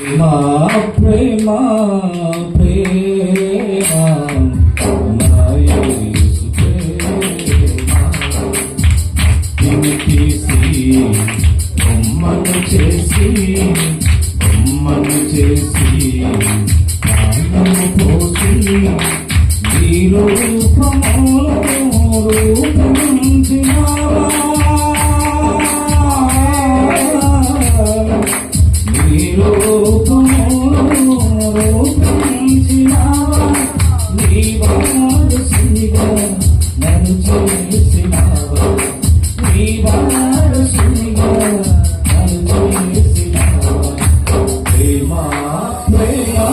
ప్రేమ ప్రేమ నా యేసు ప్రేమ తీసి బొమ్మను చేసి ప్రాణము పోసి నీ రూపంచినావా ప్రేమ ప్రేమ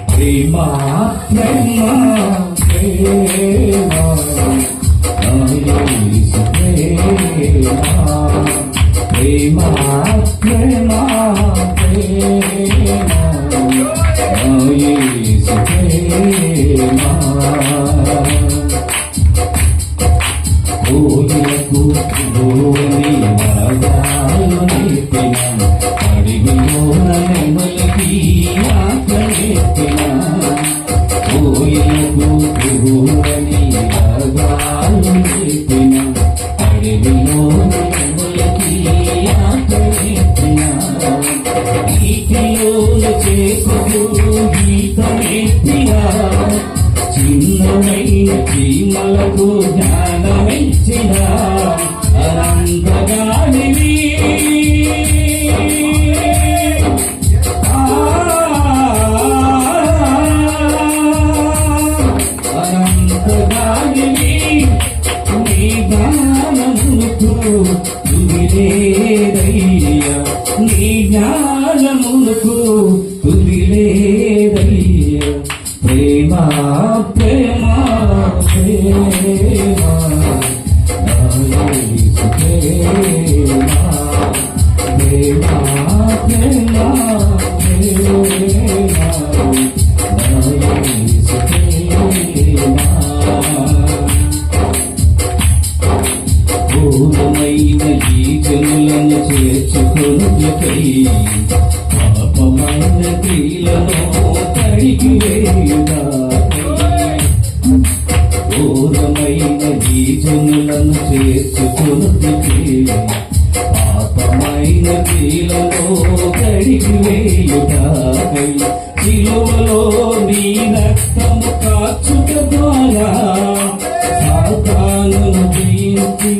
ప్రేమ ప్రేమ ప్రేమ ఓలకు ఓని అడిగిలోన నెమలికి ఆకలెత్తిన ఓయలకు ఓని రాగాలెత్తిన అడిగిలోన నెమలికి ఆకలెత్తిన గీతిలోన చేసుకు గీతమెత్తిన చిన్నమైన చీమలకు జ్ఞానమిచ్చిన అనంతగానివి అనంతగానివి నీ జ్ఞానమునకు తుదిలేదయ్యా నీ జ్ఞానమునకు తుదిలేదయ్యా ప్రేమ ప్రేమ ప్రేమ ప్రేమ ప్రేమ పూర్ణమైన ఈ జనులను చేర్చుకొనుటకై పాపమైన క్రియలను కడిగి వేయుగా ఘోరమైన ఈ జనులను చేర్చుకొనుటకై పాపమైన క్రియలను కడిగి వేయుగాకై శిలువలో నీ రక్తము కాచుట ద్వారా సాతానును జయించి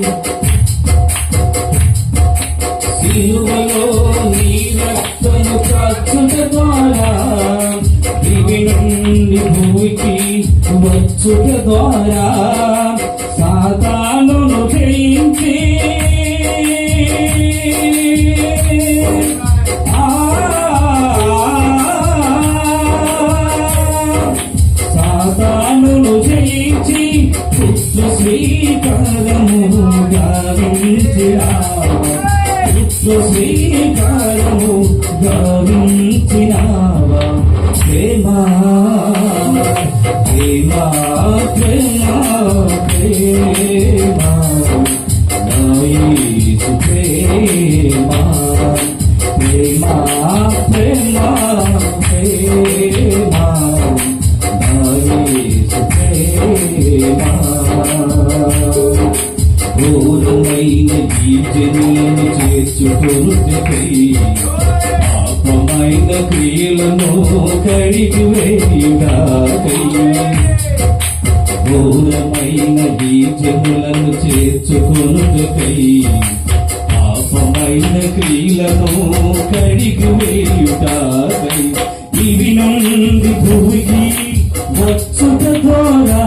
శిలువలో నీ రక్తము కాచుట ద్వారా దివి నుండి భూమికి వచ్చుట ద్వారా సాతానును జయించి సాతానును జయించి పుత్ర శ్రీకారము గావించినావా పుత్ర శ్రీకారము గావించినావా ప్రేమ ప్రేమ ప్రేమ ప్రేమ నా యేసు ప్రేమ ప్రేమ ప్రేమ ప్రేమ యేసు ప్రేమ ఘోరమైన ఈ జనులను చేర్చుకొనుటకై పాపమైన క్రియలను కడిగి వేయుడాకై ఘోరమైన ఈ జనులను చేర్చుకొనుటకై పాపమైన క్రియలను కడిగి వేయుడాకై ఇవి నుండి భూమికి వచ్చుట ద్వారా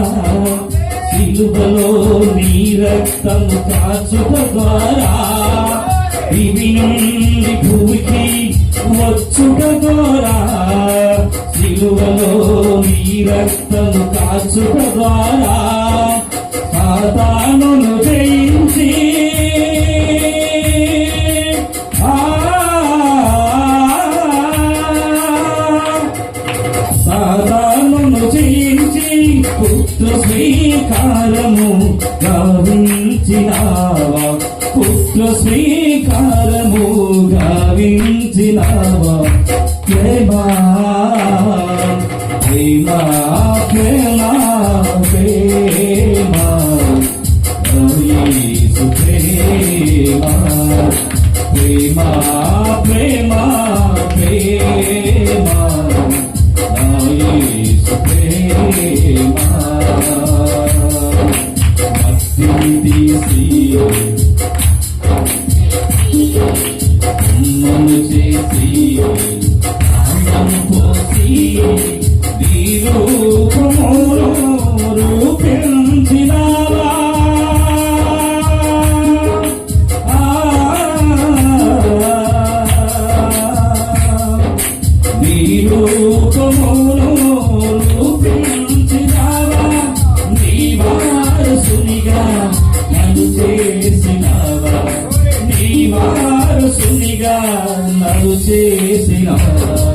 సిలువలో నీ రక్తము కాచుట ద్వారా ఇవి నుండి భూమికి వచ్చుట ద్వారా సిలువలో నీ రక్తము కాచుట ద్వారా సాతానును జయించి సాతానును జయించి పుత్ర స్వీకారము గావించినావా పుత్ర స్వీకారము గావించినావా ప్రేమ ప్రేమ ప్రేమ ప్రేమ యేసు ప్రేమ ప్రేమ ప్రేమ ప్రేమ యేసు ప్రేమ మస్తిని తీసి అమ్మను చేసి అమ్మను పోసి రూపమును రూపించినావా నీ రూపమును రూపించినావా నీ వారసునిగా నన్ను చేసినావా నీ వారసునిగా నన్ను చేసినావా